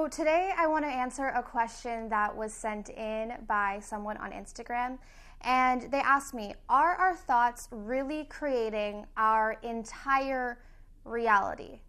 So today I want to answer a question that was sent in by someone on Instagram, and they asked me, are our thoughts really creating our entire reality?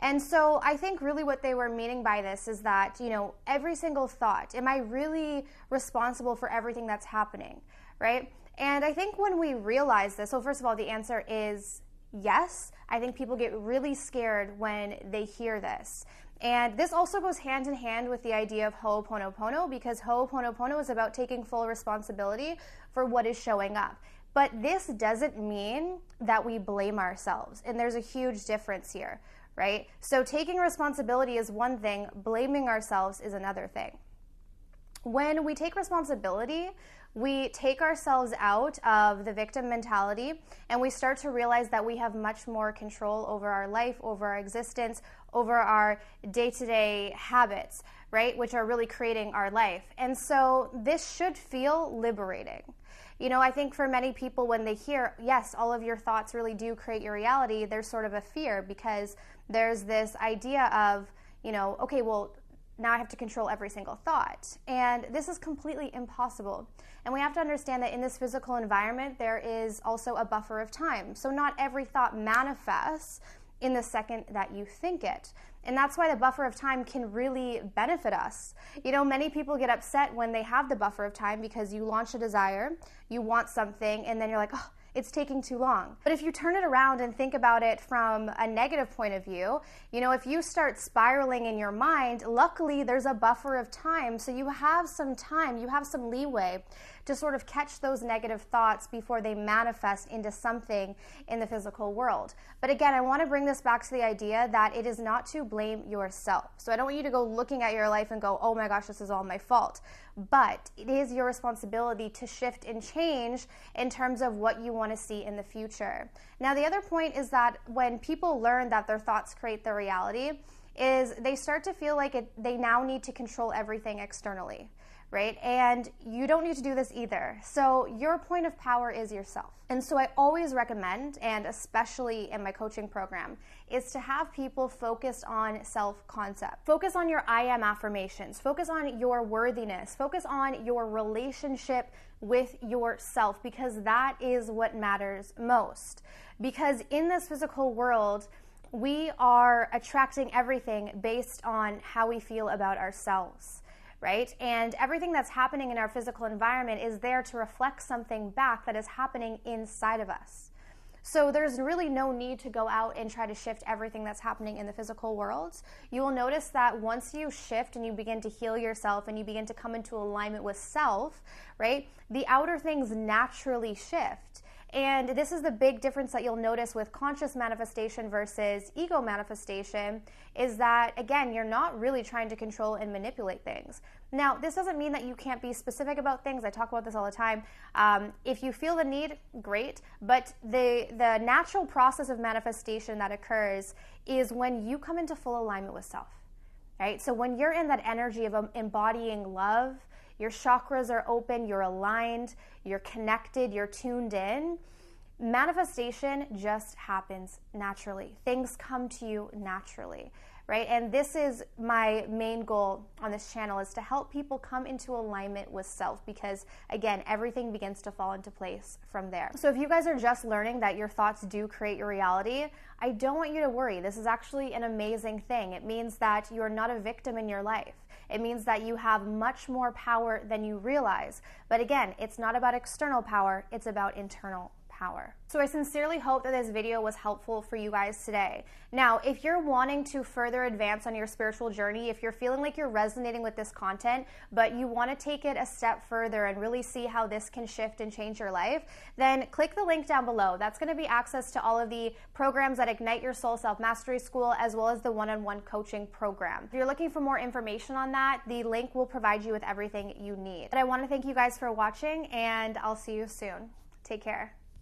And so I think really what they were meaning by this is that, every single thought, am I really responsible for everything that's happening, right? And I think when we realize this, so first of all, the answer is yes. I think people get really scared when they hear this. And this also goes hand in hand with the idea of Ho'oponopono, because Ho'oponopono is about taking full responsibility for what is showing up. But this doesn't mean that we blame ourselves. And there's a huge difference here, right? So taking responsibility is one thing, blaming ourselves is another thing. When we take responsibility, we take ourselves out of the victim mentality and we start to realize that we have much more control over our life, over our existence, over our day-to-day habits, right? Which are really creating our life. And so this should feel liberating. I think for many people when they hear, yes, all of your thoughts really do create your reality, there's sort of a fear because there's this idea of, okay, well, now I have to control every single thought. And this is completely impossible. And we have to understand that in this physical environment, there is also a buffer of time. So not every thought manifests in the second that you think it. And that's why the buffer of time can really benefit us. Many people get upset when they have the buffer of time because you launch a desire, you want something, and then you're like, oh, it's taking too long. But if you turn it around and think about it from a negative point of view, if you start spiraling in your mind, luckily there's a buffer of time. So you have some time, you have some leeway to sort of catch those negative thoughts before they manifest into something in the physical world. But again, I want to bring this back to the idea that it is not to blame yourself. So I don't want you to go looking at your life and go, oh my gosh, this is all my fault. But it is your responsibility to shift and change in terms of what you want to see in the future. Now, the other point is that when people learn that their thoughts create their reality, is they start to feel like they now need to control everything externally, right? And you don't need to do this either. So your point of power is yourself. And so I always recommend, and especially in my coaching program, is to have people focused on self-concept. Focus on your I am affirmations. Focus on your worthiness. Focus on your relationship with yourself, because that is what matters most. Because in this physical world, we are attracting everything based on how we feel about ourselves, right? And everything that's happening in our physical environment is there to reflect something back that is happening inside of us. So there's really no need to go out and try to shift everything that's happening in the physical world. You will notice that once you shift and you begin to heal yourself and you begin to come into alignment with self, right, the outer things naturally shift. And this is the big difference that you'll notice with conscious manifestation versus ego manifestation, is that, again, you're not really trying to control and manipulate things. Now, this doesn't mean that you can't be specific about things. I talk about this all the time. If you feel the need, great. But the natural process of manifestation that occurs is when you come into full alignment with self, right? So when you're in that energy of embodying love, your chakras are open, you're aligned, you're connected, you're tuned in. Manifestation just happens naturally. Things come to you naturally, right? And this is my main goal on this channel, is to help people come into alignment with self, because again, everything begins to fall into place from there. So if you guys are just learning that your thoughts do create your reality, I don't want you to worry. This is actually an amazing thing. It means that you're not a victim in your life. It means that you have much more power than you realize. But again, it's not about external power, it's about internal power. So I sincerely hope that this video was helpful for you guys today. Now, if you're wanting to further advance on your spiritual journey, if you're feeling like you're resonating with this content, but you want to take it a step further and really see how this can shift and change your life, then click the link down below. That's going to be access to all of the programs that Ignite Your Soul Self-Mastery School, as well as the one-on-one coaching program. If you're looking for more information on that, the link will provide you with everything you need. But I want to thank you guys for watching, and I'll see you soon. Take care.